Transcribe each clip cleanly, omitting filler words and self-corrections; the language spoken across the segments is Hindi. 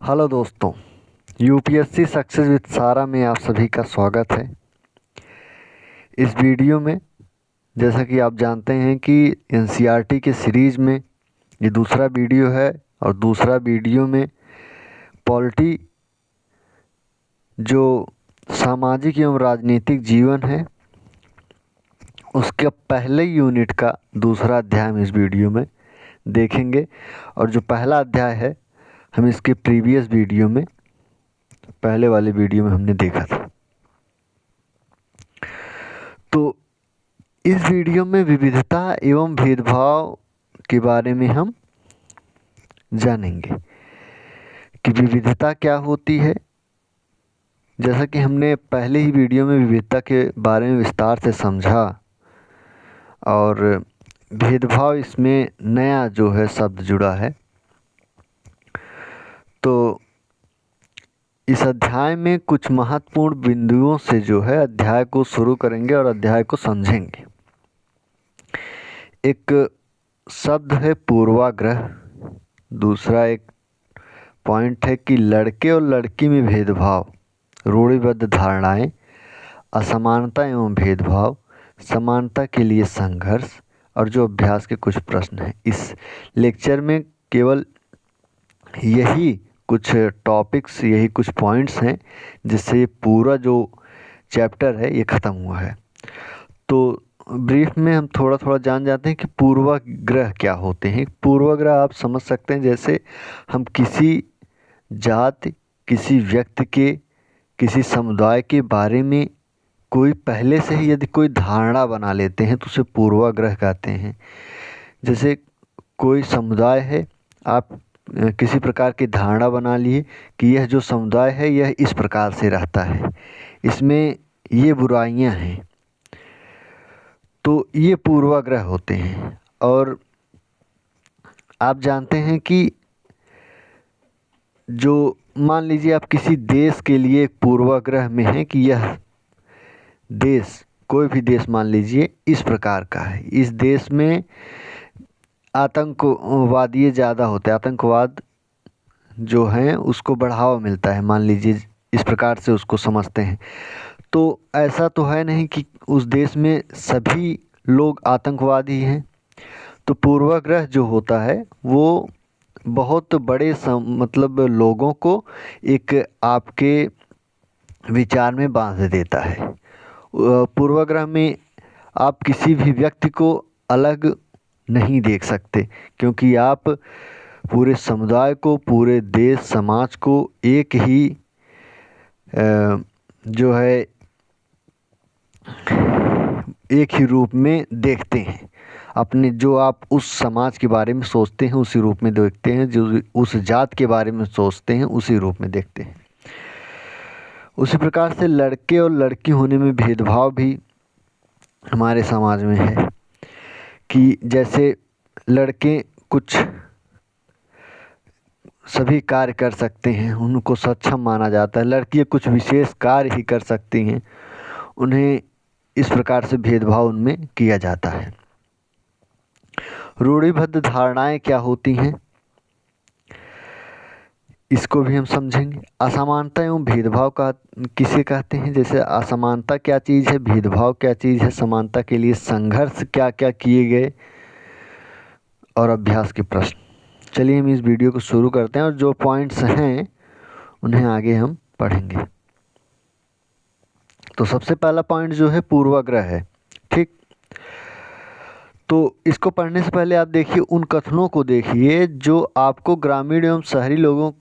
हेलो दोस्तों, यूपीएससी सक्सेस विद सारा में आप सभी का स्वागत है। इस वीडियो में जैसा कि आप जानते हैं कि एनसीईआरटी के सीरीज़ में ये दूसरा वीडियो है और दूसरा वीडियो में पॉलिटी जो सामाजिक एवं राजनीतिक जीवन है उसके पहले यूनिट का दूसरा अध्याय हम इस वीडियो में देखेंगे। और जो पहला अध्याय है हम इसके प्रीवियस वीडियो में पहले वाले वीडियो में हमने देखा था। तो इस वीडियो में विविधता एवं भेदभाव के बारे में हम जानेंगे कि विविधता क्या होती है। जैसा कि हमने पहले ही वीडियो में विविधता के बारे में विस्तार से समझा और भेदभाव इसमें नया जो है शब्द जुड़ा है। तो इस अध्याय में कुछ महत्वपूर्ण बिंदुओं से जो है अध्याय को शुरू करेंगे और अध्याय को समझेंगे। एक शब्द है पूर्वाग्रह, दूसरा एक पॉइंट है कि लड़के और लड़की में भेदभाव, रूढ़िबद्ध धारणाएं, असमानता एवं भेदभाव, समानता के लिए संघर्ष और जो अभ्यास के कुछ प्रश्न हैं। इस लेक्चर में केवल यही कुछ टॉपिक्स, यही कुछ पॉइंट्स हैं जिससे ये पूरा जो चैप्टर है ये ख़त्म हुआ है। तो ब्रीफ में हम थोड़ा थोड़ा जान जाते हैं कि पूर्वाग्रह क्या होते हैं। पूर्वाग्रह आप समझ सकते हैं जैसे हम किसी जाति, किसी व्यक्ति के, किसी समुदाय के बारे में कोई पहले से ही यदि कोई धारणा बना लेते हैं तो उसे पूर्वाग्रह कहते हैं। जैसे कोई समुदाय है, आप किसी प्रकार की धारणा बना लिए कि यह जो समुदाय है यह इस प्रकार से रहता है, इसमें ये बुराइयां हैं, तो ये पूर्वाग्रह होते हैं। और आप जानते हैं कि जो मान लीजिए आप किसी देश के लिए एक पूर्वाग्रह में हैं कि यह देश, कोई भी देश मान लीजिए इस प्रकार का है, इस देश में आतंकवादी ज़्यादा होते हैं, आतंकवाद जो है उसको बढ़ावा मिलता है, मान लीजिए इस प्रकार से उसको समझते हैं। तो ऐसा तो है नहीं कि उस देश में सभी लोग आतंकवादी हैं। तो पूर्वाग्रह जो होता है वो बहुत बड़े मतलब लोगों को एक आपके विचार में बांध देता है। पूर्वाग्रह में आप किसी भी व्यक्ति को अलग नहीं देख सकते, क्योंकि आप पूरे समुदाय को, पूरे देश समाज को एक ही जो है एक ही रूप में देखते हैं। अपने जो आप उस समाज के बारे में सोचते हैं उसी रूप में देखते हैं, जो उस जात के बारे में सोचते हैं उसी रूप में देखते हैं। उसी प्रकार से लड़के और लड़की होने में भेदभाव भी हमारे समाज में है कि जैसे लड़के कुछ सभी कार्य कर सकते हैं, उनको सक्षम माना जाता है, लड़कियां कुछ विशेष कार्य ही कर सकती हैं, उन्हें इस प्रकार से भेदभाव उनमें किया जाता है। रूढ़िबद्ध धारणाएं क्या होती हैं इसको भी हम समझेंगे। असमानता एवं भेदभाव का किसे कहते हैं, जैसे असमानता क्या चीज़ है, भेदभाव क्या चीज़ है, समानता के लिए संघर्ष क्या क्या किए गए और अभ्यास के प्रश्न। चलिए हम इस वीडियो को शुरू करते हैं और जो पॉइंट्स हैं उन्हें आगे हम पढ़ेंगे। तो सबसे पहला पॉइंट जो है पूर्वाग्रह है, ठीक। तो इसको पढ़ने से पहले आप देखिए उन कथनों को देखिए जो आपको ग्रामीण एवं शहरी लोगों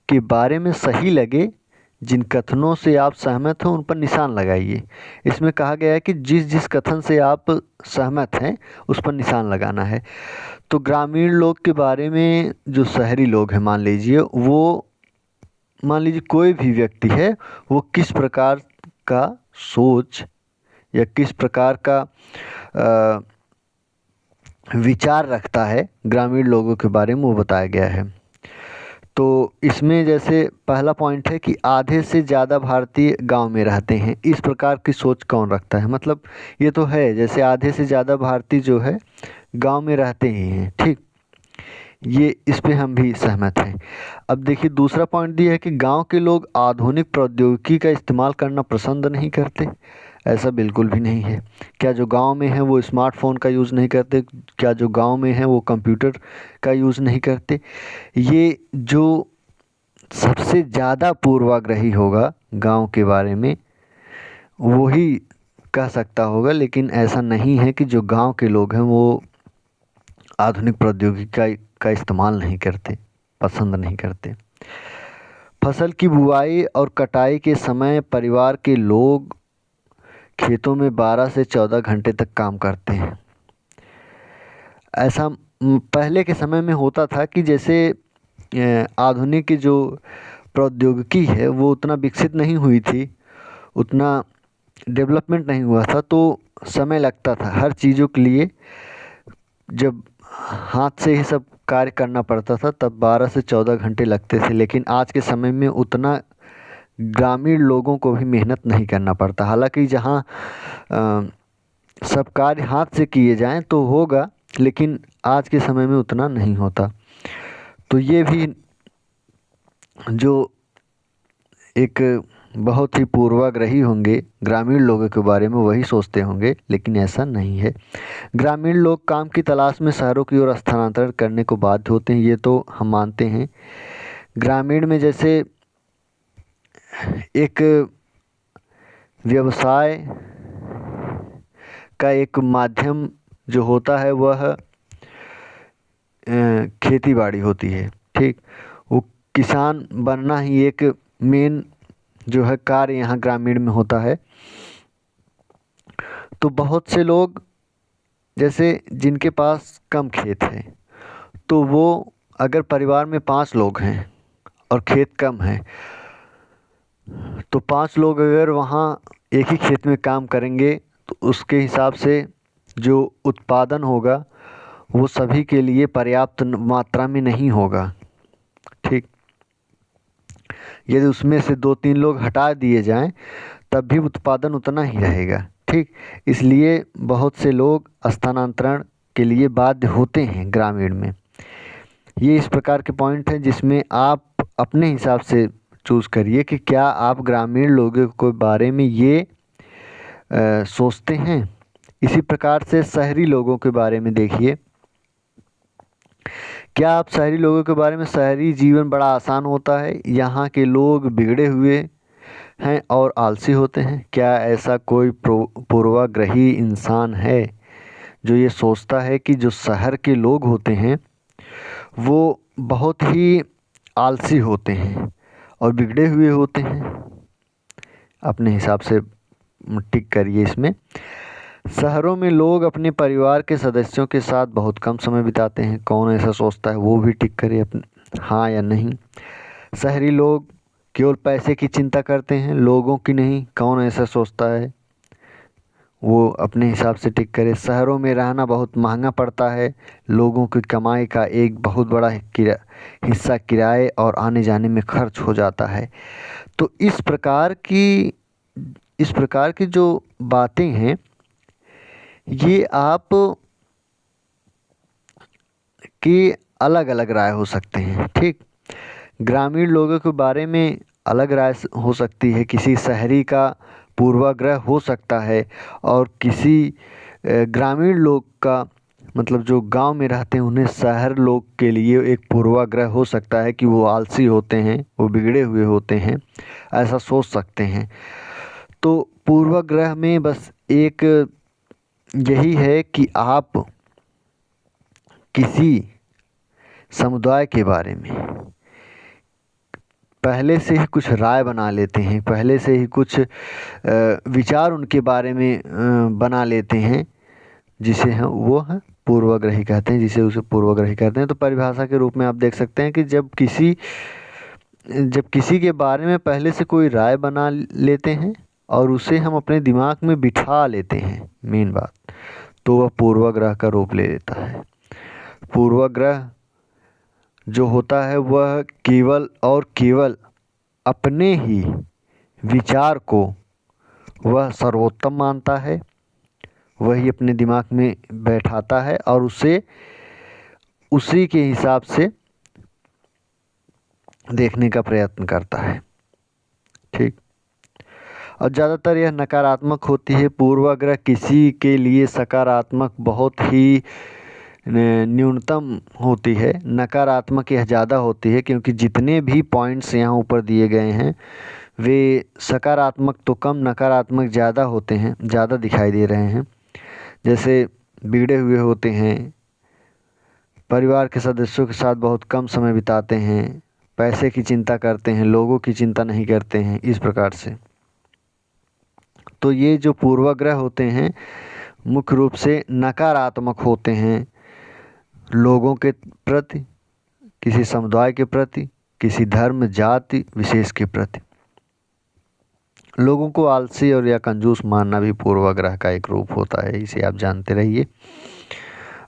के बारे में सही लगे, जिन कथनों से आप सहमत हो उन पर निशान लगाइए। इसमें कहा गया है कि जिस जिस कथन से आप सहमत हैं उस पर निशान लगाना है। तो ग्रामीण लोग के बारे में जो शहरी लोग हैं, मान लीजिए कोई भी व्यक्ति है, वो किस प्रकार का सोच या किस प्रकार का विचार रखता है ग्रामीण लोगों के बारे में वो बताया गया है। तो इसमें जैसे पहला पॉइंट है कि आधे से ज़्यादा भारतीय गांव में रहते हैं। इस प्रकार की सोच कौन रखता है, मतलब ये तो है जैसे आधे से ज़्यादा भारतीय जो है गांव में रहते ही हैं, ठीक। ये इस पे हम भी सहमत हैं। अब देखिए दूसरा पॉइंट दिया है कि गांव के लोग आधुनिक प्रौद्योगिकी का इस्तेमाल करना पसंद नहीं करते। ऐसा बिल्कुल भी नहीं है। क्या जो गांव में है वो स्मार्टफोन का यूज़ नहीं करते? क्या जो गांव में है वो कंप्यूटर का यूज़ नहीं करते? ये जो सबसे ज़्यादा पूर्वाग्रही होगा गांव के बारे में वो ही कह सकता होगा, लेकिन ऐसा नहीं है कि जो गांव के लोग हैं वो आधुनिक प्रौद्योगिकी का इस्तेमाल नहीं करते, पसंद नहीं करते। फसल की बुआई और कटाई के समय परिवार के लोग खेतों में 12 से 14 घंटे तक काम करते हैं। ऐसा पहले के समय में होता था कि जैसे आधुनिक की जो प्रौद्योगिकी है वो उतना विकसित नहीं हुई थी, उतना डेवलपमेंट नहीं हुआ था, तो समय लगता था हर चीज़ों के लिए। जब हाथ से ही सब कार्य करना पड़ता था तब 12 से 14 घंटे लगते थे। लेकिन आज के समय में उतना ग्रामीण लोगों को भी मेहनत नहीं करना पड़ता। हालांकि जहाँ सब कार्य हाथ से किए जाएं तो होगा, लेकिन आज के समय में उतना नहीं होता। तो ये भी जो एक बहुत ही पूर्वाग्रही होंगे ग्रामीण लोगों के बारे में, वही सोचते होंगे, लेकिन ऐसा नहीं है। ग्रामीण लोग काम की तलाश में शहरों की ओर स्थानांतरण करने को बाध्य होते हैं, ये तो हम मानते हैं। ग्रामीण में जैसे एक व्यवसाय का एक माध्यम जो होता है वह खेती बाड़ी होती है, ठीक। वो किसान बनना ही एक मेन जो है कार्य यहाँ ग्रामीण में होता है। तो बहुत से लोग जैसे जिनके पास कम खेत है, तो वो अगर परिवार में 5 लोग हैं और खेत कम है, तो 5 लोग अगर वहाँ एक ही खेत में काम करेंगे तो उसके हिसाब से जो उत्पादन होगा वो सभी के लिए पर्याप्त मात्रा में नहीं होगा, ठीक। यदि उसमें से 2-3 लोग हटा दिए जाएं तब भी उत्पादन उतना ही रहेगा, ठीक। इसलिए बहुत से लोग स्थानांतरण के लिए बाध्य होते हैं ग्रामीण में। ये इस प्रकार के पॉइंट हैं जिसमें आप अपने हिसाब से चूज़ करिए कि क्या आप ग्रामीण लोगों के बारे में ये सोचते हैं। इसी प्रकार से शहरी लोगों के बारे में देखिए। क्या आप शहरी लोगों के बारे में, शहरी जीवन बड़ा आसान होता है, यहाँ के लोग बिगड़े हुए हैं और आलसी होते हैं? क्या ऐसा कोई पूर्वाग्रही इंसान है जो ये सोचता है कि जो शहर के लोग होते हैं वो बहुत ही आलसी होते हैं और बिगड़े हुए होते हैं? अपने हिसाब से टिक करिए इसमें। शहरों में लोग अपने परिवार के सदस्यों के साथ बहुत कम समय बिताते हैं। कौन ऐसा सोचता है वो भी टिक करिए अपने हाँ या नहीं। शहरी लोग केवल पैसे की चिंता करते हैं, लोगों की नहीं। कौन ऐसा सोचता है वो अपने हिसाब से टिक करे। शहरों में रहना बहुत महंगा पड़ता है, लोगों की कमाई का एक बहुत बड़ा हिस्सा किराए और आने जाने में खर्च हो जाता है। तो इस प्रकार की जो बातें हैं ये आप की अलग अलग राय हो सकते हैं, ठीक। ग्रामीण लोगों के बारे में अलग राय हो सकती है, किसी शहरी का पूर्वाग्रह हो सकता है, और किसी ग्रामीण लोग का मतलब जो गांव में रहते हैं उन्हें शहर लोग के लिए एक पूर्वाग्रह हो सकता है कि वो आलसी होते हैं, वो बिगड़े हुए होते हैं, ऐसा सोच सकते हैं। तो पूर्वाग्रह में बस एक यही है कि आप किसी समुदाय के बारे में पहले से ही कुछ राय बना लेते हैं, पहले से ही कुछ विचार उनके बारे में बना लेते हैं, जिसे हम वो है पूर्वाग्रही कहते हैं, जिसे उसे पूर्वाग्रही कहते हैं। तो परिभाषा के रूप में आप देख सकते हैं कि जब किसी के बारे में पहले से कोई राय बना लेते हैं और उसे हम अपने दिमाग में बिठा लेते हैं, मेन बात, तो वह पूर्वाग्रह का रूप ले लेता है। पूर्वाग्रह जो होता है वह केवल और केवल अपने ही विचार को वह सर्वोत्तम मानता है, वही अपने दिमाग में बैठाता है और उसे उसी के हिसाब से देखने का प्रयत्न करता है। ठीक। और ज़्यादातर यह नकारात्मक होती है। पूर्वाग्रह किसी के लिए सकारात्मक बहुत ही न्यूनतम होती है, नकारात्मक यह ज़्यादा होती है, क्योंकि जितने भी पॉइंट्स यहाँ ऊपर दिए गए हैं वे सकारात्मक तो कम, नकारात्मक ज़्यादा होते हैं, ज़्यादा दिखाई दे रहे हैं। जैसे बिगड़े हुए होते हैं, परिवार के सदस्यों के साथ बहुत कम समय बिताते हैं, पैसे की चिंता करते हैं, लोगों की चिंता नहीं करते हैं, इस प्रकार से। तो ये जो पूर्वाग्रह होते हैं मुख्य रूप से नकारात्मक होते हैं, लोगों के प्रति, किसी समुदाय के प्रति, किसी धर्म जाति विशेष के प्रति। लोगों को आलसी और या कंजूस मानना भी पूर्वाग्रह का एक रूप होता है, इसे आप जानते रहिए।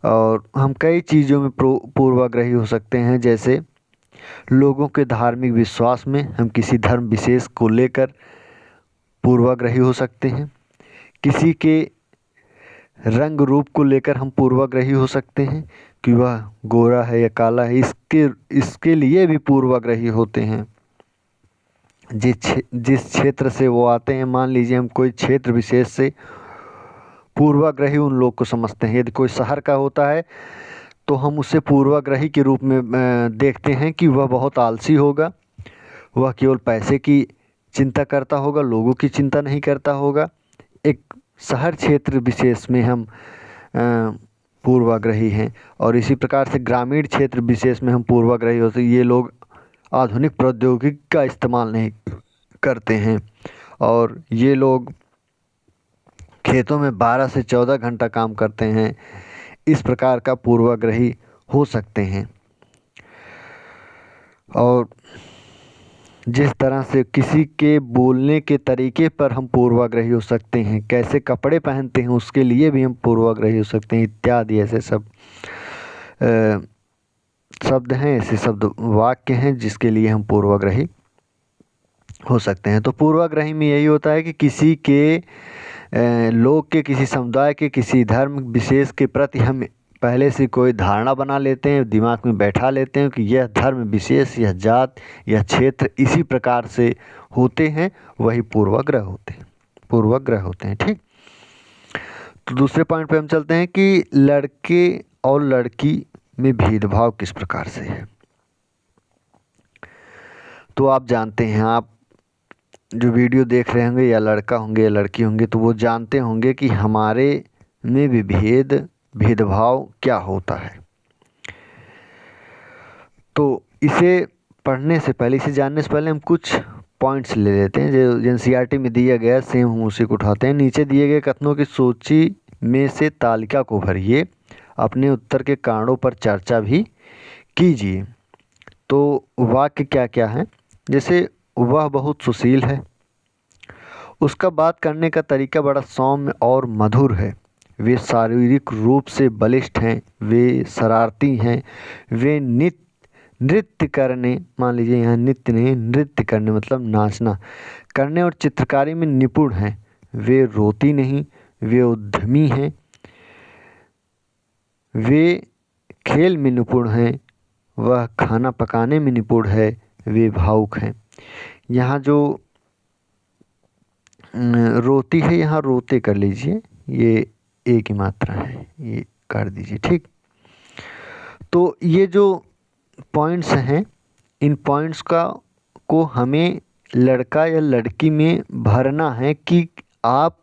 और हम कई चीज़ों में पूर्वाग्रही हो सकते हैं, जैसे लोगों के धार्मिक विश्वास में हम किसी धर्म विशेष को लेकर पूर्वाग्रही हो सकते हैं। किसी के रंग रूप को लेकर हम पूर्वाग्रही हो सकते हैं कि वह गोरा है या काला है, इसके लिए भी पूर्वाग्रही होते हैं। जिस क्षेत्र से वो आते हैं, मान लीजिए हम कोई क्षेत्र विशेष से पूर्वाग्रही उन लोग को समझते हैं। यदि कोई शहर का होता है तो हम उसे पूर्वाग्रही के रूप में देखते हैं कि वह बहुत आलसी होगा, वह केवल पैसे की चिंता करता होगा, लोगों की चिंता नहीं करता होगा। एक शहर क्षेत्र विशेष में हम पूर्वाग्रही हैं। और इसी प्रकार से ग्रामीण क्षेत्र विशेष में हम पूर्वाग्रही होते हैं। ये लोग आधुनिक प्रौद्योगिकी का इस्तेमाल नहीं करते हैं और ये लोग खेतों में 12 से 14 घंटा काम करते हैं। इस प्रकार का पूर्वाग्रही हो सकते हैं। और जिस तरह से किसी के बोलने के तरीके पर हम पूर्वाग्रही हो सकते हैं, कैसे कपड़े पहनते हैं उसके लिए भी हम पूर्वाग्रही हो सकते हैं, इत्यादि ऐसे सब शब्द हैं, ऐसे शब्द वाक्य हैं जिसके लिए हम पूर्वाग्रही हो सकते हैं। तो पूर्वाग्रही में यही होता है कि किसी के लोग के, किसी समुदाय के, किसी धर्म विशेष के प्रति हम पहले से कोई धारणा बना लेते हैं, दिमाग में बैठा लेते हैं कि यह धर्म विशेष, यह जात, यह क्षेत्र इसी प्रकार से होते हैं, वही पूर्वाग्रह होते हैं। ठीक। तो दूसरे पॉइंट पे हम चलते हैं कि लड़के और लड़की में भेदभाव किस प्रकार से है। तो आप जानते हैं, आप जो वीडियो देख रहे होंगे, या लड़का होंगे या लड़की होंगे, तो वो जानते होंगे कि हमारे में भी भेदभाव क्या होता है। तो इसे पढ़ने से पहले, इसे जानने से पहले हम कुछ पॉइंट्स ले लेते हैं जो एनसीईआरटी में दिया गया, सेम हम उसी को उठाते हैं। नीचे दिए गए कथनों की सूची में से तालिका को भरिए, अपने उत्तर के कारणों पर चर्चा भी कीजिए। तो वाक्य क्या क्या है, जैसे वह बहुत सुशील है, उसका बात करने का तरीका बड़ा सौम्य और मधुर है, वे शारीरिक रूप से बलिष्ठ हैं, वे शरारती हैं, वे नृत्य करने, मान लीजिए यहाँ नित्य नहीं, नृत्य करने मतलब नाचना करने और चित्रकारी में निपुण हैं, वे रोती नहीं, वे उद्यमी हैं, वे खेल में निपुण हैं, वह खाना पकाने में निपुण है, वे भावुक हैं। यहाँ जो रोती है, यहाँ रोते कर लीजिए, ये एक ही मात्रा है, ये कर दीजिए। ठीक। तो ये जो पॉइंट्स हैं, इन पॉइंट्स को हमें लड़का या लड़की में भरना है कि आप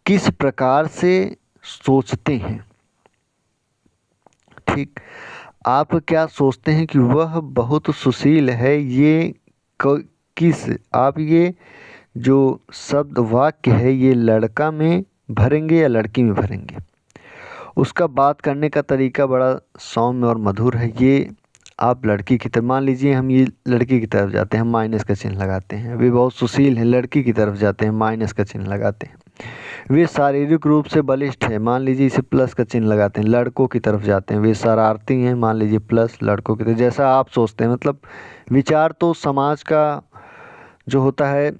किस प्रकार से सोचते हैं। ठीक। आप क्या सोचते हैं कि वह बहुत सुशील है, ये आप ये जो शब्द वाक्य है ये लड़का में भरेंगे या लड़की में भरेंगे। उसका बात करने का तरीका बड़ा सौम्य और मधुर है, ये आप लड़की की तरफ, मान लीजिए हम ये लड़की की तरफ जाते हैं, हम माइनस का चिन्ह लगाते हैं। वे बहुत सुशील है, लड़की की तरफ जाते हैं, माइनस का चिन्ह लगाते हैं। वे शारीरिक रूप से बलिष्ठ है, मान लीजिए इसे प्लस का चिन्ह लगाते हैं। लड़कों की तरफ जाते हैं, वे शरारती हैं, मान लीजिए प्लस, लड़कों की तरफ। जैसा आप सोचते हैं, मतलब विचार तो समाज का जो होता है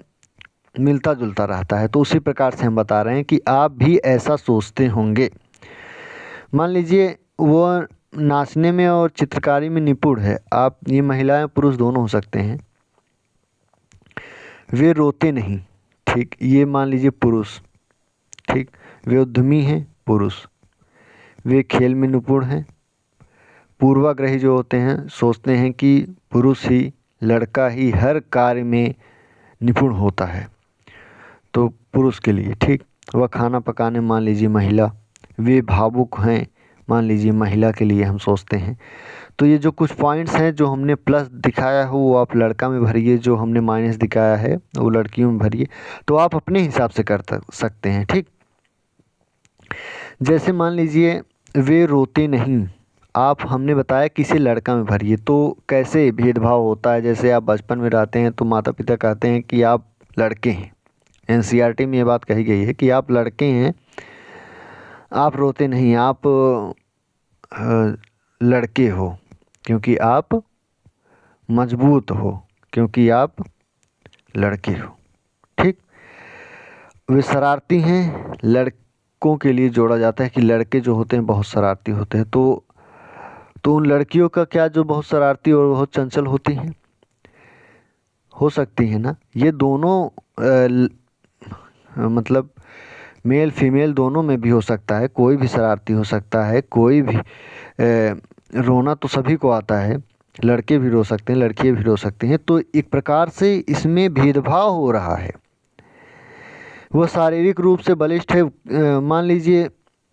मिलता जुलता रहता है, तो उसी प्रकार से हम बता रहे हैं कि आप भी ऐसा सोचते होंगे। मान लीजिए वो नाचने में और चित्रकारी में निपुण है। आप ये महिलाएं पुरुष दोनों हो सकते हैं। वे रोते नहीं, ठीक, ये मान लीजिए पुरुष, ठीक। वे उद्यमी हैं, पुरुष। वे खेल में निपुण हैं। पूर्वाग्रही जो होते हैं सोचते हैं कि पुरुष ही, लड़का ही हर कार्य में निपुण होता है, तो पुरुष के लिए, ठीक। वह खाना पकाने मान लीजिए महिला। वे भावुक हैं, मान लीजिए महिला के लिए हम सोचते हैं। तो ये जो कुछ पॉइंट्स हैं जो हमने प्लस दिखाया हो वो आप लड़का में भरिए, जो हमने माइनस दिखाया है वो लड़कियों में भरिए। तो आप अपने हिसाब से कर सकते हैं, ठीक। जैसे मान लीजिए वे रोते नहीं, आप हमने बताया कि इसे लड़का में भरिए, तो कैसे भेदभाव होता है। जैसे आप बचपन में रहते हैं तो माता पिता कहते हैं कि आप लड़के हैं, एनसीईआरटी में ये बात कही गई है कि आप लड़के हैं, आप रोते नहीं, आप लड़के हो क्योंकि आप मजबूत हो, क्योंकि आप लड़के हो, ठीक। वे शरारती हैं, लड़कों के लिए जोड़ा जाता है कि लड़के जो होते हैं बहुत शरारती होते हैं। तो उन लड़कियों का क्या जो बहुत शरारती और बहुत चंचल होती हैं, हो सकती है ना। ये दोनों मतलब मेल फीमेल दोनों में भी हो सकता है, कोई भी शरारती हो सकता है, कोई भी रोना तो सभी को आता है, लड़के भी रो सकते हैं, लड़कियां भी रो सकती हैं। तो एक प्रकार से इसमें भेदभाव हो रहा है। वह शारीरिक रूप से बलिष्ठ है, मान लीजिए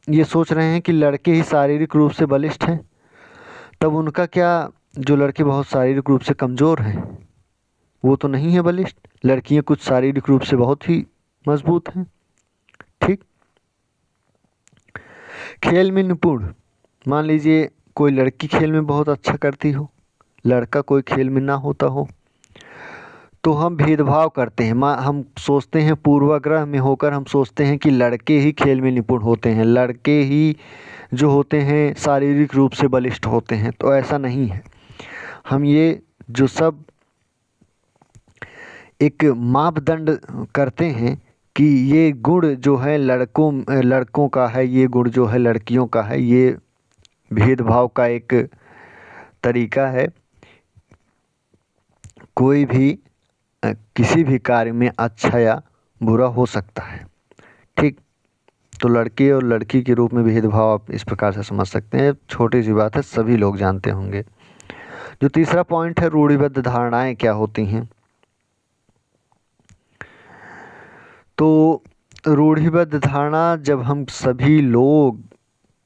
ये सोच रहे हैं कि लड़के ही शारीरिक रूप से बलिष्ठ हैं, तब उनका क्या, जो लड़के बहुत शारीरिक रूप से कमज़ोर हैं वो तो नहीं है बलिष्ठ, लड़कियां कुछ शारीरिक रूप से बहुत ही मजबूत हैं, ठीक। खेल में निपुण, मान लीजिए कोई लड़की खेल में बहुत अच्छा करती हो, लड़का कोई खेल में ना होता हो, तो हम भेदभाव करते हैं। हम सोचते हैं, पूर्वाग्रह में होकर हम सोचते हैं कि लड़के ही खेल में निपुण होते हैं, लड़के ही जो होते हैं शारीरिक रूप से बलिष्ठ होते हैं। तो ऐसा नहीं है। हम ये जो सब एक मापदंड करते हैं कि ये गुण जो है लड़कों का है, ये गुण जो है लड़कियों का है, ये भेदभाव का एक तरीका है। कोई भी किसी भी कार्य में अच्छा या बुरा हो सकता है, ठीक। तो लड़के और लड़की के रूप में भेदभाव आप इस प्रकार से समझ सकते हैं, छोटी सी बात है, सभी लोग जानते होंगे। जो तीसरा पॉइंट है, रूढ़िबद्ध धारणाएं क्या होती हैं। तो रूढ़िबद्ध धारणा, जब हम सभी लोग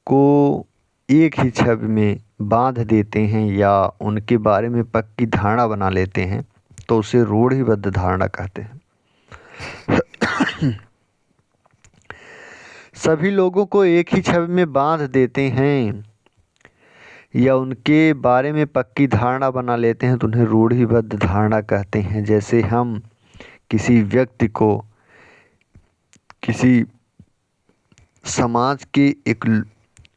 को एक ही छवि में बांध देते हैं या उनके बारे में पक्की धारणा बना लेते हैं, तो उसे रूढ़िबद्ध धारणा कहते हैं। सभी लोगों को एक ही छवि में बांध देते हैं या उनके बारे में पक्की धारणा बना लेते हैं, तो उन्हें रूढ़िबद्ध धारणा कहते हैं। जैसे हम किसी व्यक्ति को, किसी समाज के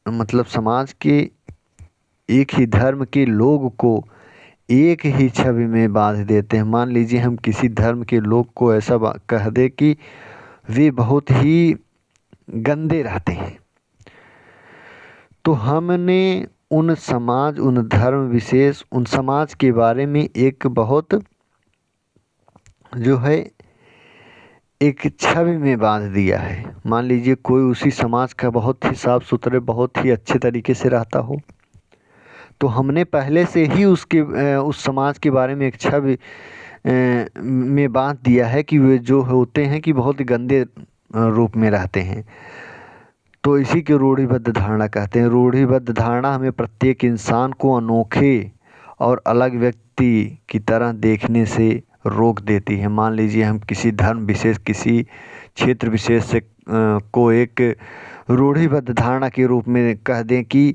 मतलब समाज के एक ही धर्म के लोग को एक ही छवि में बांध देते हैं। मान लीजिए हम किसी धर्म के लोग को ऐसा कह दे कि वे बहुत ही गंदे रहते हैं, तो हमने उन समाज, उन धर्म विशेष, उन समाज के बारे में एक बहुत जो है एक छवि में बांध दिया है। मान लीजिए कोई उसी समाज का बहुत ही साफ सुथरे, बहुत ही अच्छे तरीके से रहता हो, तो हमने पहले से ही उस समाज के बारे में एक छवि में बांध दिया है कि वे जो होते हैं कि बहुत ही गंदे रूप में रहते हैं। तो इसी के रूढ़िबद्ध धारणा कहते हैं। रूढ़िबद्ध धारणा हमें प्रत्येक इंसान को अनोखे और अलग व्यक्ति की तरह देखने से रोक देती है। मान लीजिए हम किसी धर्म विशेष, किसी क्षेत्र विशेष से को एक रूढ़िबद्ध धारणा के रूप में कह दें कि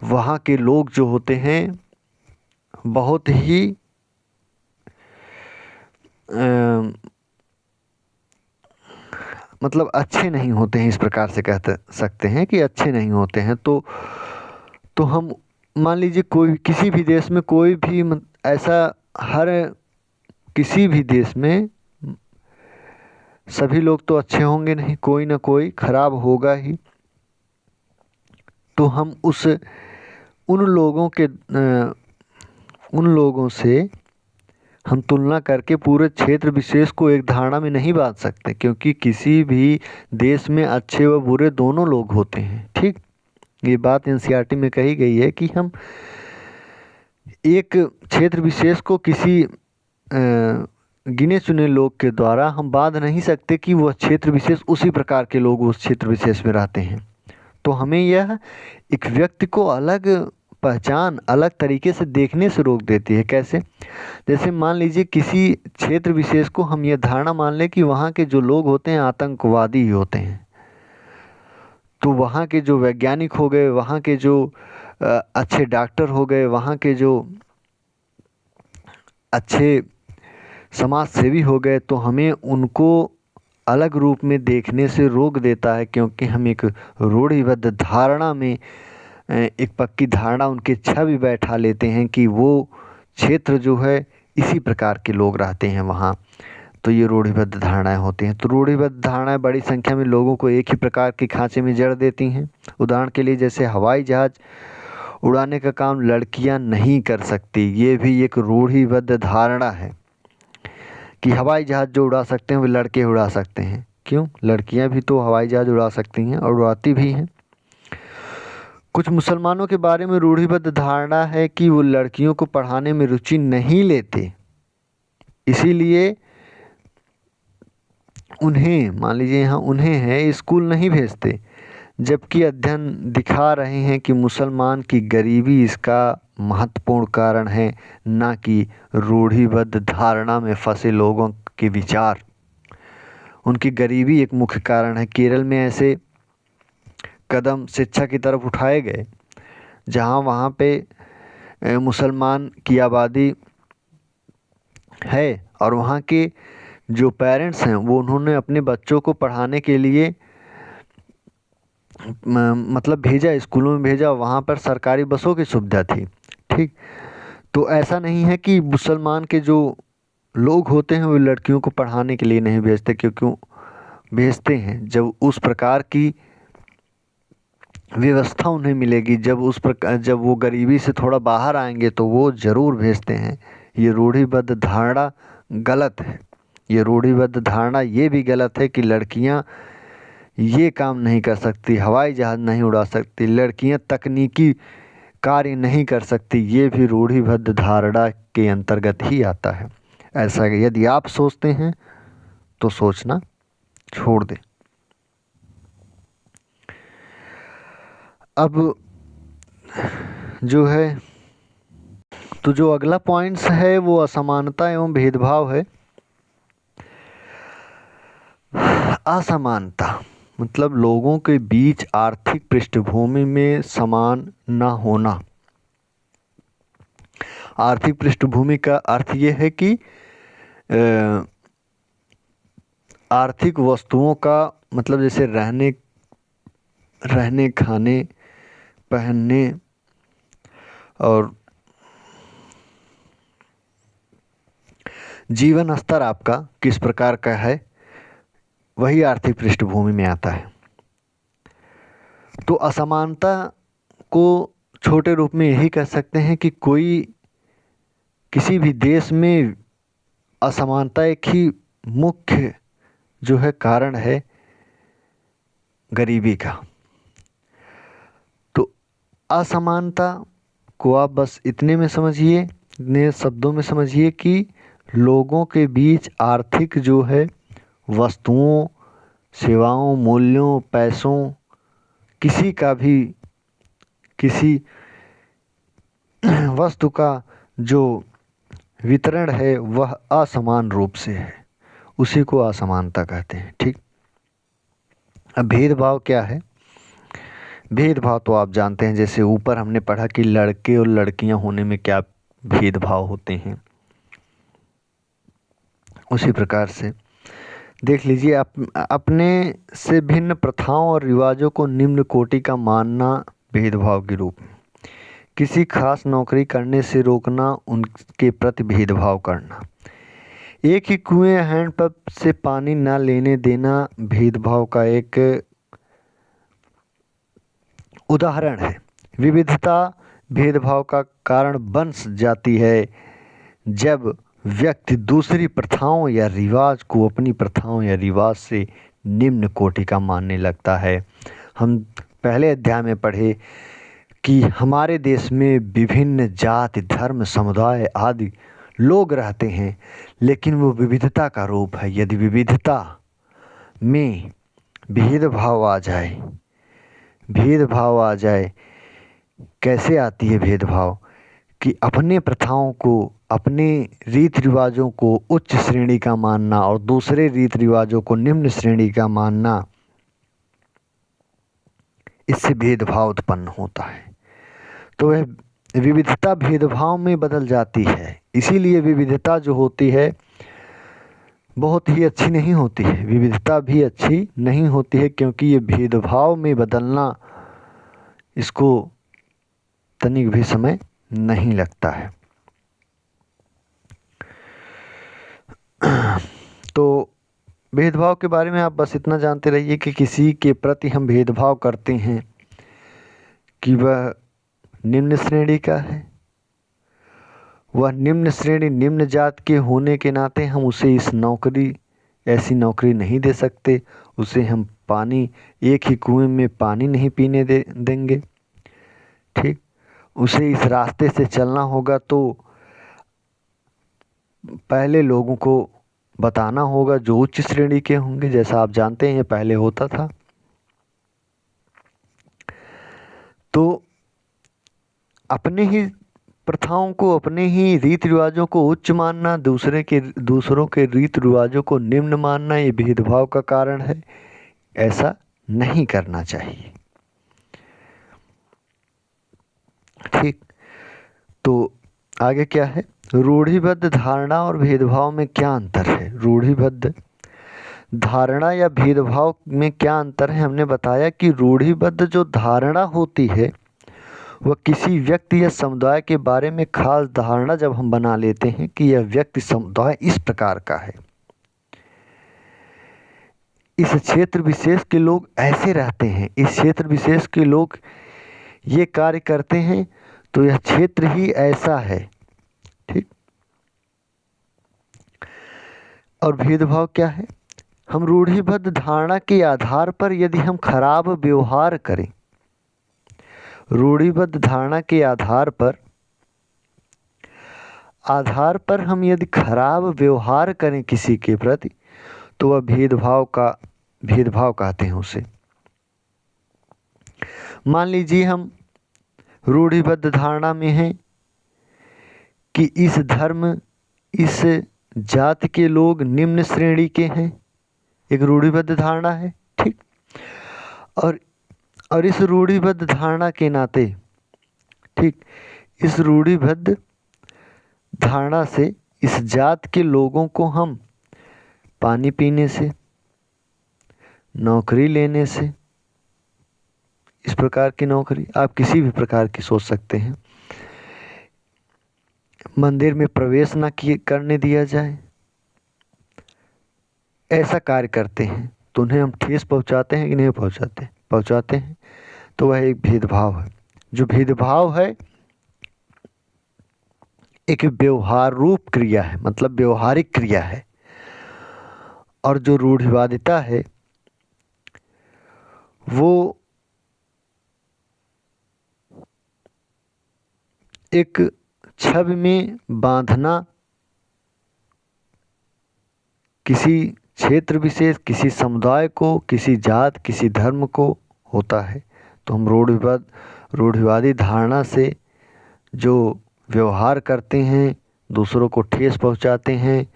वहाँ के लोग जो होते हैं बहुत ही मतलब अच्छे नहीं होते हैं, इस प्रकार से कह सकते हैं कि अच्छे नहीं होते हैं। तो हम मान लीजिए कोई किसी भी देश में कोई भी ऐसा, हर किसी भी देश में सभी लोग तो अच्छे होंगे नहीं, कोई ना कोई खराब होगा ही। तो हम उस उन लोगों से हम तुलना करके पूरे क्षेत्र विशेष को एक धारणा में नहीं बांध सकते, क्योंकि किसी भी देश में अच्छे व बुरे दोनों लोग होते हैं। ठीक, ये बात एनसीईआरटी में कही गई है कि हम एक क्षेत्र विशेष को किसी गिने चुने लोग के द्वारा हम बांध नहीं सकते कि वह क्षेत्र विशेष उसी प्रकार के लोग उस क्षेत्र विशेष में रहते हैं। तो हमें यह एक व्यक्ति को अलग पहचान, अलग तरीके से देखने से रोक देती है। कैसे? जैसे मान लीजिए किसी क्षेत्र विशेष को हम यह धारणा मान लें कि वहाँ के जो लोग होते हैं आतंकवादी ही होते हैं, तो वहाँ के जो वैज्ञानिक हो गए, वहाँ के जो अच्छे डॉक्टर हो गए, वहाँ के जो अच्छे समाज सेवी हो गए, तो हमें उनको अलग रूप में देखने से रोक देता है, क्योंकि हम एक रूढ़िबद्ध धारणा में, एक पक्की धारणा उनके छवि बैठा लेते हैं कि वो क्षेत्र जो है इसी प्रकार के लोग रहते हैं वहाँ। तो ये रूढ़िबद्ध धारणाएं होती हैं। तो रूढ़िबद्ध धारणाएं बड़ी संख्या में लोगों को एक ही प्रकार के खांचे में जड़ देती हैं। उदाहरण के लिए जैसे हवाई जहाज उड़ाने का काम लड़कियां नहीं कर सकती, ये भी एक रूढ़िबद्ध धारणा है कि हवाई जहाज जो उड़ा सकते हैं वे लड़के उड़ा सकते हैं। क्यों? लड़कियां भी तो हवाई जहाज उड़ा सकती हैं और उड़ाती भी हैं। कुछ मुसलमानों के बारे में रूढ़िबद्ध धारणा है कि वो लड़कियों को पढ़ाने में रुचि नहीं लेते, इसीलिए उन्हें, मान लीजिए यहाँ उन्हें है, स्कूल नहीं भेजते, जबकि अध्ययन दिखा रहे हैं कि मुसलमान की गरीबी इसका महत्वपूर्ण कारण है, ना कि रूढ़िबद्ध धारणा में फंसे लोगों के विचार। उनकी गरीबी एक मुख्य कारण है। केरल में ऐसे कदम शिक्षा की तरफ उठाए गए जहाँ वहाँ पे मुसलमान की आबादी है और वहाँ के जो पेरेंट्स हैं वो उन्होंने अपने बच्चों को पढ़ाने के लिए मतलब भेजा, स्कूलों में भेजा, वहाँ पर सरकारी बसों की सुविधा थी। ठीक, तो ऐसा नहीं है कि मुसलमान के जो लोग होते हैं वो लड़कियों को पढ़ाने के लिए नहीं भेजते, क्योंकि भेजते हैं। जब उस प्रकार की व्यवस्था उन्हें मिलेगी, जब वो गरीबी से थोड़ा बाहर आएंगे तो वो ज़रूर भेजते हैं। ये रूढ़िबद्ध धारणा गलत है। ये रूढ़िबद्ध धारणा ये भी गलत है कि लड़कियां ये काम नहीं कर सकती, हवाई जहाज नहीं उड़ा सकती, लड़कियां तकनीकी कार्य नहीं कर सकती, ये भी रूढ़िबद्ध धारणा के अंतर्गत ही आता है। ऐसा यदि आप सोचते हैं तो सोचना छोड़ दें। अब जो है, तो जो अगला पॉइंट्स है वो असमानता एवं भेदभाव है। असमानता मतलब लोगों के बीच आर्थिक पृष्ठभूमि में समान न होना। आर्थिक पृष्ठभूमि का अर्थ ये है कि आर्थिक वस्तुओं का मतलब जैसे रहने खाने पहनने और जीवन स्तर आपका किस प्रकार का है, वही आर्थिक पृष्ठभूमि में आता है। तो असमानता को छोटे रूप में यही कह सकते हैं कि किसी भी देश में असमानता एक ही मुख्य जो है कारण है गरीबी का। तो असमानता को आप बस इतने में समझिए, इतने शब्दों में समझिए कि लोगों के बीच आर्थिक जो है वस्तुओं, सेवाओं, मूल्यों, पैसों, किसी वस्तु का जो वितरण है वह असमान रूप से है, उसी को असमानता कहते हैं। ठीक, अब भेदभाव क्या है? भेदभाव तो आप जानते हैं, जैसे ऊपर हमने पढ़ा कि लड़के और लड़कियां होने में क्या भेदभाव होते हैं, उसी प्रकार से देख लीजिए अपने से भिन्न प्रथाओं और रिवाजों को निम्न कोटि का मानना भेदभाव के रूप में, किसी खास नौकरी करने से रोकना, उनके प्रति भेदभाव करना, एक ही कुएं हैंडपंप से पानी न लेने देना भेदभाव का एक उदाहरण है। विविधता भेदभाव का कारण बन जाती है जब व्यक्ति दूसरी प्रथाओं या रिवाज को अपनी प्रथाओं या रिवाज से निम्न कोटि का मानने लगता है। हम पहले अध्याय में पढ़े कि हमारे देश में विभिन्न जाति, धर्म, समुदाय आदि लोग रहते हैं, लेकिन वो विविधता का रूप है। यदि विविधता में भेदभाव आ जाए, कैसे आती है भेदभाव? कि अपने प्रथाओं को, अपने रीति रिवाजों को उच्च श्रेणी का मानना और दूसरे रीति रिवाजों को निम्न श्रेणी का मानना, इससे भेदभाव उत्पन्न होता है। तो वह विविधता भेदभाव में बदल जाती है। इसीलिए विविधता जो होती है बहुत ही अच्छी नहीं होती है। विविधता भी अच्छी नहीं होती है, क्योंकि ये भेदभाव में बदलना, इसको तनिक भी समय नहीं लगता है। तो भेदभाव के बारे में आप बस इतना जानते रहिए कि किसी के प्रति हम भेदभाव करते हैं कि वह निम्न श्रेणी का है, वह निम्न श्रेणी, निम्न जात के होने के नाते हम उसे ऐसी नौकरी नहीं दे सकते। उसे हम पानी, एक ही कुएं में पानी नहीं पीने देंगे। ठीक, उसे इस रास्ते से चलना होगा तो पहले लोगों को बताना होगा जो उच्च श्रेणी के होंगे। जैसा आप जानते हैं पहले होता था। तो अपने ही प्रथाओं को, अपने ही रीति रिवाजों को उच्च मानना, दूसरों के रीति रिवाजों को निम्न मानना, ये भेदभाव का कारण है। ऐसा नहीं करना चाहिए। ठीक, तो आगे क्या है? रूढ़िबद्ध धारणा और भेदभाव में क्या अंतर है? रूढ़िबद्ध धारणा या भेदभाव में क्या अंतर है? हमने बताया कि रूढ़िबद्ध जो धारणा होती है वह किसी व्यक्ति या समुदाय के बारे में खास धारणा जब हम बना लेते हैं कि यह व्यक्ति, समुदाय इस प्रकार का है, इस क्षेत्र विशेष के लोग ऐसे रहते हैं, इस क्षेत्र विशेष के लोग ये कार्य करते हैं, तो यह क्षेत्र ही ऐसा है। ठीक, और भेदभाव क्या है? हम रूढ़िबद्ध धारणा के आधार पर यदि हम खराब व्यवहार करें, रूढ़िबद्ध धारणा के आधार पर हम यदि खराब व्यवहार करें किसी के प्रति, तो वह भेदभाव कहते हैं उसे। मान लीजिए हम रूढ़िबद्ध धारणा में हैं कि इस धर्म, इस जाति के लोग निम्न श्रेणी के हैं, एक रूढ़िबद्ध धारणा है। ठीक, और इस रूढ़िबद्ध धारणा के नाते, ठीक, इस रूढ़िबद्ध धारणा से इस जात के लोगों को हम पानी पीने से, नौकरी लेने से, इस प्रकार की नौकरी आप किसी भी प्रकार की सोच सकते हैं, मंदिर में प्रवेश न करने दिया जाए, ऐसा कार्य करते हैं, तो उन्हें हम ठेस पहुंचाते हैं कि नहीं पहुंचाते? पहुंचाते हैं। तो वह एक भेदभाव है। जो भेदभाव है एक व्यवहार रूप क्रिया है, मतलब व्यवहारिक क्रिया है। और जो रूढ़िवादिता है वो एक छवि में बांधना, किसी क्षेत्र विशेष, किसी समुदाय को, किसी जात, किसी धर्म को होता है। तो हम रूढ़िवादी धारणा से जो व्यवहार करते हैं, दूसरों को ठेस पहुंचाते हैं,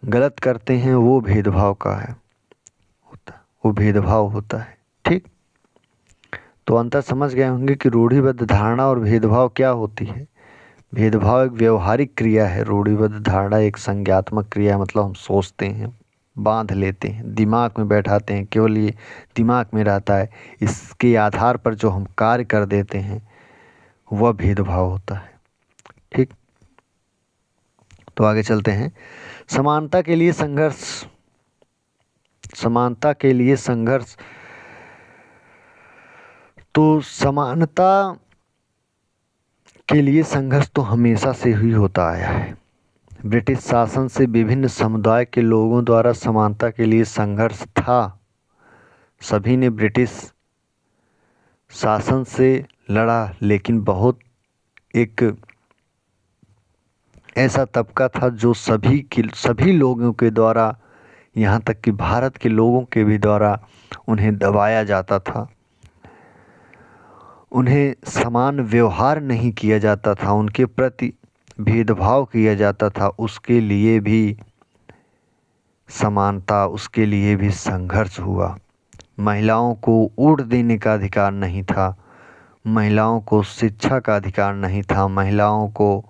गलत करते हैं, वो भेदभाव होता है। ठीक, तो अंतर समझ गए होंगे कि रूढ़िबद्ध धारणा और भेदभाव क्या होती है। भेदभाव एक व्यवहारिक क्रिया है, रूढ़िबद्ध धारणा एक संज्ञात्मक क्रिया है, मतलब हम सोचते हैं, बांध लेते हैं, दिमाग में बैठाते हैं, केवल ये दिमाग में रहता है, इसके आधार पर जो हम कार्य कर देते हैं वह भेदभाव होता है। ठीक, तो आगे चलते हैं। समानता के लिए संघर्ष। तो समानता के लिए संघर्ष तो हमेशा से ही होता आया है। ब्रिटिश शासन से विभिन्न समुदाय के लोगों द्वारा समानता के लिए संघर्ष था। सभी ने ब्रिटिश शासन से लड़ा, लेकिन बहुत एक ऐसा तबका था जो सभी लोगों के द्वारा, यहाँ तक कि भारत के लोगों के भी द्वारा उन्हें दबाया जाता था। उन्हें समान व्यवहार नहीं किया जाता था, उनके प्रति भेदभाव किया जाता था। उसके लिए भी समानता, उसके लिए भी संघर्ष हुआ। महिलाओं को वोट देने का अधिकार नहीं था, महिलाओं को शिक्षा का अधिकार नहीं था, महिलाओं को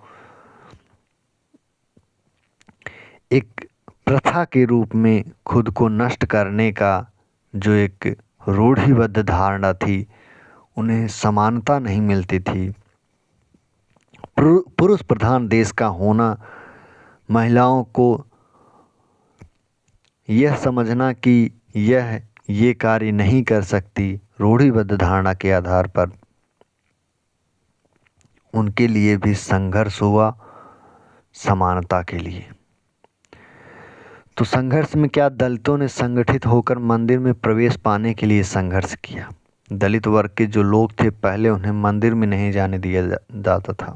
एक प्रथा के रूप में खुद को नष्ट करने का जो एक रूढ़िबद्ध धारणा थी, उन्हें समानता नहीं मिलती थी। पुरुष प्रधान देश का होना महिलाओं को यह समझना कि यह ये कार्य नहीं कर सकती, रूढ़िबद्ध धारणा के आधार पर उनके लिए भी संघर्ष हुआ समानता के लिए। तो संघर्ष में क्या, दलितों ने संगठित होकर मंदिर में प्रवेश पाने के लिए संघर्ष किया। दलित वर्ग के जो लोग थे, पहले उन्हें मंदिर में नहीं जाने दिया जाता था,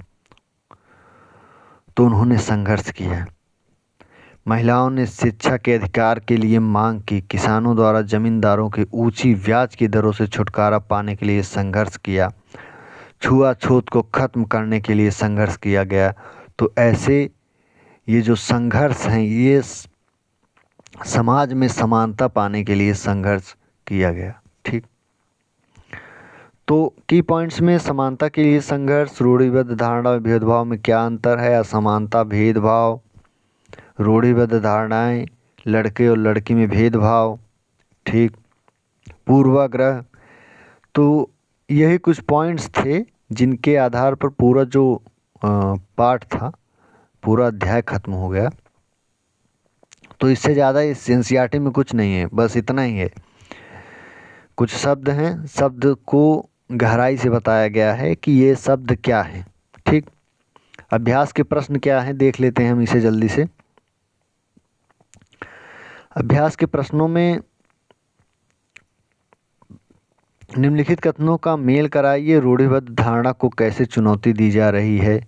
तो उन्होंने संघर्ष किया। महिलाओं ने शिक्षा के अधिकार के लिए मांग की। किसानों द्वारा जमींदारों के ऊंची ब्याज की दरों से छुटकारा पाने के लिए संघर्ष किया। छुआछूत को खत्म करने के लिए संघर्ष किया गया। तो ऐसे ये जो संघर्ष हैं, ये समाज में समानता पाने के लिए संघर्ष किया गया। ठीक, तो की पॉइंट्स में समानता के लिए संघर्ष, रूढ़िबद्ध धारणा और भेदभाव में क्या अंतर है, असमानता, भेदभाव, रूढ़िबद्ध धारणाएं, लड़के और लड़की में भेदभाव, ठीक, पूर्वाग्रह। तो यही कुछ पॉइंट्स थे जिनके आधार पर पूरा जो पाठ था, पूरा अध्याय खत्म हो गया। तो इससे ज़्यादा इस एनसीईआरटी में कुछ नहीं है, बस इतना ही है। कुछ शब्द हैं, शब्द को गहराई से बताया गया है कि ये शब्द क्या है। ठीक, अभ्यास के प्रश्न क्या हैं देख लेते हैं हम इसे जल्दी से। अभ्यास के प्रश्नों में निम्नलिखित कथनों का मेल कराइए। रूढ़िबद्ध धारणा को कैसे चुनौती दी जा रही है,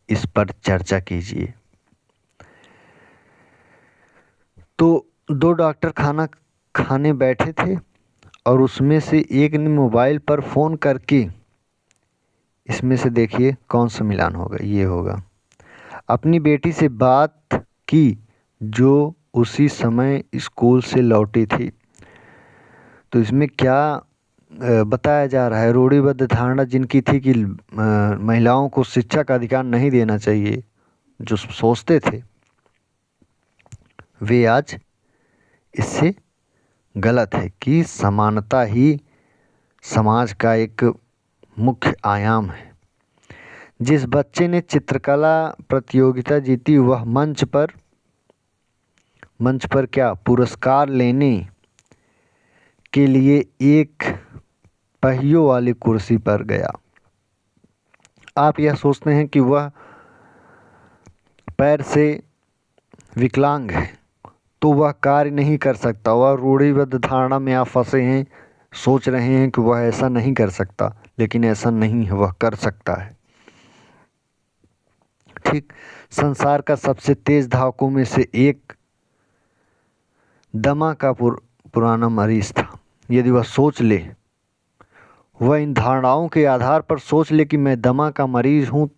इस पर चर्चा कीजिए। तो दो डॉक्टर खाना खाने बैठे थे और उसमें से एक ने मोबाइल पर फ़ोन करके, इसमें से देखिए कौन सा मिलान होगा, ये होगा, अपनी बेटी से बात की जो उसी समय स्कूल से लौटी थी। तो इसमें क्या बताया जा रहा है, रूढ़िबद्ध धारणा जिनकी थी कि महिलाओं को शिक्षा का अधिकार नहीं देना चाहिए, जो सोचते थे, वे आज इससे गलत है कि समानता ही समाज का एक मुख्य आयाम है। जिस बच्चे ने चित्रकला प्रतियोगिता जीती, वह मंच पर क्या पुरस्कार लेने के लिए एक पहियों वाली कुर्सी पर गया। आप यह सोचते हैं कि वह पैर से विकलांग है, तो वह कार्य नहीं कर सकता। वह रूढ़िबद्ध धारणा में आप फंसे हैं, सोच रहे हैं कि वह ऐसा नहीं कर सकता, लेकिन ऐसा नहीं है, वह कर सकता है। ठीक, संसार का सबसे तेज धावकों में से एक दमा का पुराना मरीज था। यदि वह सोच ले, वह इन धारणाओं के आधार पर सोच ले कि मैं दमा का मरीज हूँ,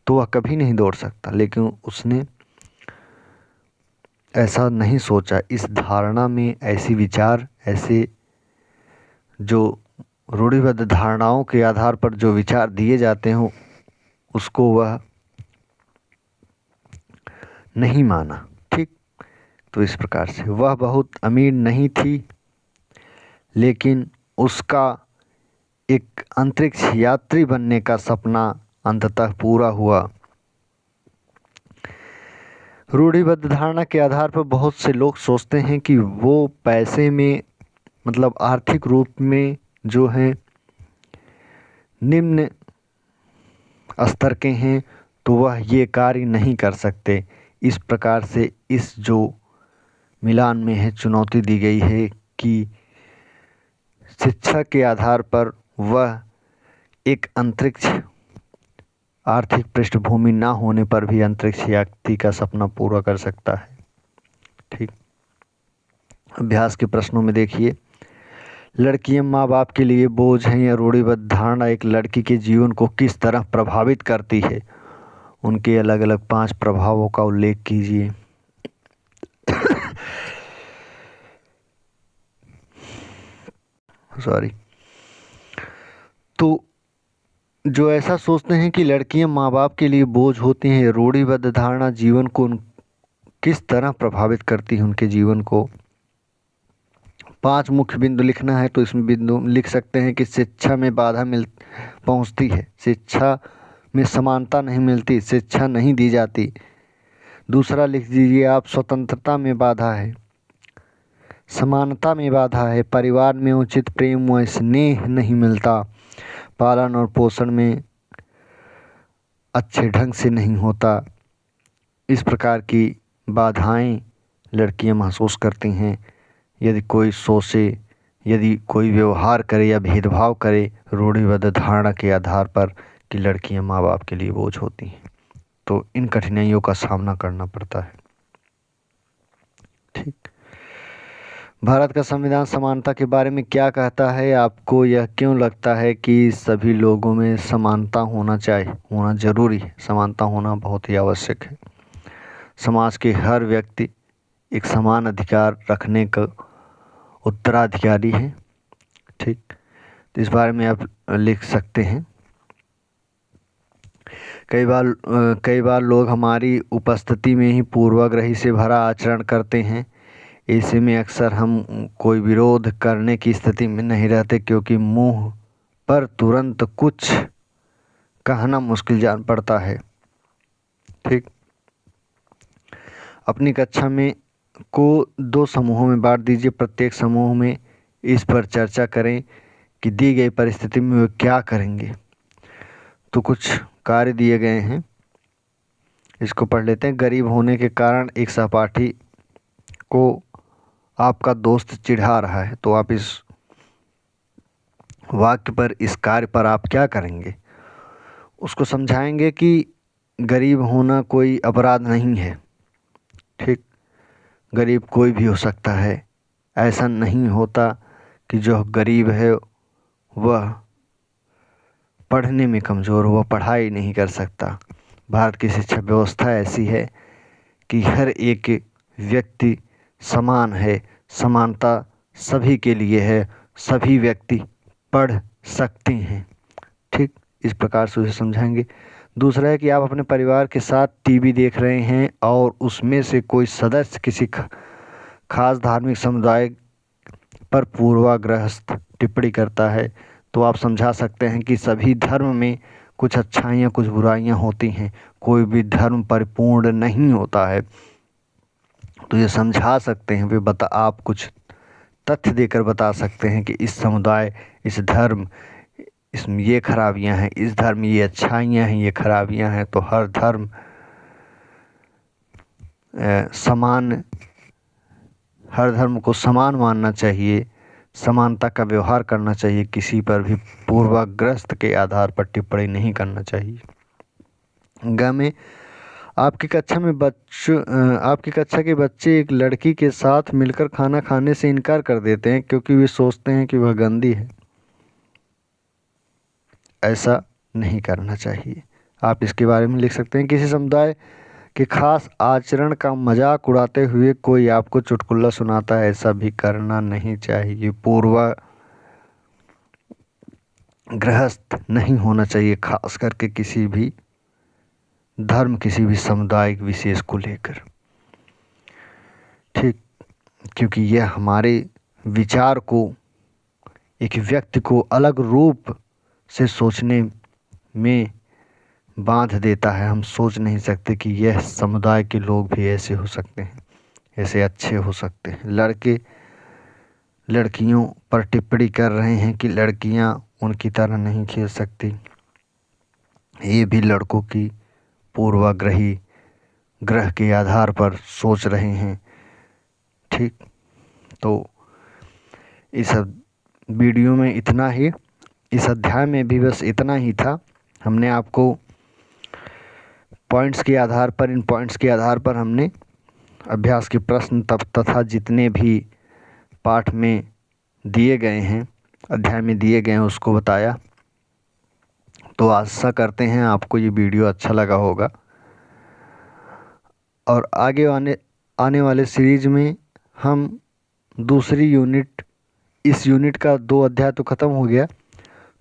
तो वह कभी नहीं दौड़ सकता। लेकिन उसने ऐसा नहीं सोचा। इस धारणा में ऐसी विचार, ऐसे जो रूढ़िबद्ध धारणाओं के आधार पर जो विचार दिए जाते हों, उसको वह नहीं माना। ठीक, तो इस प्रकार से वह बहुत अमीर नहीं थी, लेकिन उसका एक अंतरिक्ष यात्री बनने का सपना अंततः पूरा हुआ। रूढ़िबद्ध धारणा के आधार पर बहुत से लोग सोचते हैं कि वो पैसे में, मतलब आर्थिक रूप में जो है निम्न स्तर के हैं तो वह ये कार्य नहीं कर सकते। इस प्रकार से इस जो मिलान में है चुनौती दी गई है कि शिक्षा के आधार पर वह एक अंतरिक्ष आर्थिक पृष्ठभूमि ना होने पर भी अंतरिक्ष यात्री का सपना पूरा कर सकता है। ठीक। अभ्यास के प्रश्नों में देखिए, लड़कियां माँ बाप के लिए बोझ हैं या रूढ़िबद्ध धारणा एक लड़की के जीवन को किस तरह प्रभावित करती है। उनके अलग अलग 5 प्रभावों का उल्लेख कीजिए। सॉरी। तो जो ऐसा सोचते हैं कि लड़कियां माँ बाप के लिए बोझ होती हैं, रूढ़िबद्ध धारणा जीवन को किस तरह प्रभावित करती है उनके जीवन को। 5 मुख्य बिंदु लिखना है तो इसमें बिंदु लिख सकते हैं कि शिक्षा में बाधा पहुंचती है, शिक्षा में समानता नहीं मिलती, शिक्षा नहीं दी जाती। दूसरा लिख दीजिए आप, स्वतंत्रता में बाधा है, समानता में बाधा है, परिवार में उचित प्रेम व स्नेह नहीं मिलता, पालन और पोषण में अच्छे ढंग से नहीं होता। इस प्रकार की बाधाएं लड़कियां महसूस करती हैं। यदि कोई सोचे, यदि कोई व्यवहार करे या भेदभाव करे रूढ़िबद्ध धारणा के आधार पर कि लड़कियां माँ बाप के लिए बोझ होती हैं, तो इन कठिनाइयों का सामना करना पड़ता है। ठीक। भारत का संविधान समानता के बारे में क्या कहता है? आपको यह क्यों लगता है कि सभी लोगों में समानता होना जरूरी है? समानता होना बहुत ही आवश्यक है। समाज के हर व्यक्ति एक समान अधिकार रखने का उत्तराधिकारी है। ठीक। तो इस बारे में आप लिख सकते हैं। कई बार लोग हमारी उपस्थिति में ही पूर्वाग्रही से भरा आचरण करते हैं। ऐसे में अक्सर हम कोई विरोध करने की स्थिति में नहीं रहते, क्योंकि मुंह पर तुरंत कुछ कहना मुश्किल जान पड़ता है। ठीक। अपनी कक्षा में को 2 समूहों में बांट दीजिए। प्रत्येक समूह में इस पर चर्चा करें कि दी गई परिस्थिति में वे क्या करेंगे। तो कुछ कार्य दिए गए हैं, इसको पढ़ लेते हैं। गरीब होने के कारण एक सहपाठी को आपका दोस्त चिढ़ा रहा है, तो आप इस वाक्य पर, इस कार्य पर आप क्या करेंगे? उसको समझाएंगे कि गरीब होना कोई अपराध नहीं है। ठीक। गरीब कोई भी हो सकता है। ऐसा नहीं होता कि जो गरीब है वह पढ़ने में कमज़ोर, वह पढ़ाई नहीं कर सकता। भारत की शिक्षा व्यवस्था ऐसी है कि हर एक व्यक्ति समान है, समानता सभी के लिए है, सभी व्यक्ति पढ़ सकते हैं। ठीक। इस प्रकार से उसे समझाएंगे। दूसरा है कि आप अपने परिवार के साथ टीवी देख रहे हैं और उसमें से कोई सदस्य किसी खास धार्मिक समुदाय पर पूर्वाग्रस्त टिप्पणी करता है, तो आप समझा सकते हैं कि सभी धर्म में कुछ अच्छाइयाँ कुछ बुराइयाँ होती हैं, कोई भी धर्म परिपूर्ण नहीं होता है। तो ये समझा सकते हैं, वे आप कुछ तथ्य देकर बता सकते हैं कि इस समुदाय, इस धर्म, इसमें ये खराबियां हैं, इस धर्म में ये अच्छाइयाँ हैं, ये खराबियां हैं। तो हर धर्म हर धर्म को समान मानना चाहिए, समानता का व्यवहार करना चाहिए, किसी पर भी पूर्वाग्रस्त के आधार पर टिप्पणी नहीं करना चाहिए। में आपकी कक्षा के बच्चे एक लड़की के साथ मिलकर खाना खाने से इनकार कर देते हैं क्योंकि वे सोचते हैं कि वह गंदी है। ऐसा नहीं करना चाहिए। आप इसके बारे में लिख सकते हैं। किसी समुदाय के खास आचरण का मजाक उड़ाते हुए कोई आपको चुटकुला सुनाता है, ऐसा भी करना नहीं चाहिए। पूर्वाग्रस्त नहीं होना चाहिए, खास करके किसी भी धर्म, किसी भी समुदाय विशेष को लेकर। ठीक। क्योंकि यह हमारे विचार को, एक व्यक्ति को अलग रूप से सोचने में बांध देता है। हम सोच नहीं सकते कि यह समुदाय के लोग भी ऐसे हो सकते हैं, ऐसे अच्छे हो सकते हैं। लड़के लड़कियों पर टिप्पणी कर रहे हैं कि लड़कियां उनकी तरह नहीं खेल सकती, ये भी लड़कों की पूर्वाग्रही ग्रह के आधार पर सोच रहे हैं। ठीक, तो इस वीडियो में इतना ही, इस अध्याय में भी बस इतना ही था। हमने आपको पॉइंट्स के आधार पर, इन पॉइंट्स के आधार पर हमने अभ्यास के प्रश्न तथा जितने भी पाठ में दिए गए हैं, अध्याय में दिए गए हैं, उसको बताया। तो आशा करते हैं आपको ये वीडियो अच्छा लगा होगा, और आगे आने वाले सीरीज में हम दूसरी यूनिट, इस यूनिट का 2 अध्याय तो ख़त्म हो गया,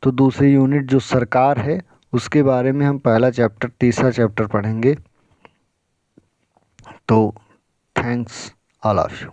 तो दूसरी यूनिट जो सरकार है उसके बारे में हम पहला चैप्टर, तीसरा चैप्टर पढ़ेंगे। तो थैंक्स ऑल ऑफ यू।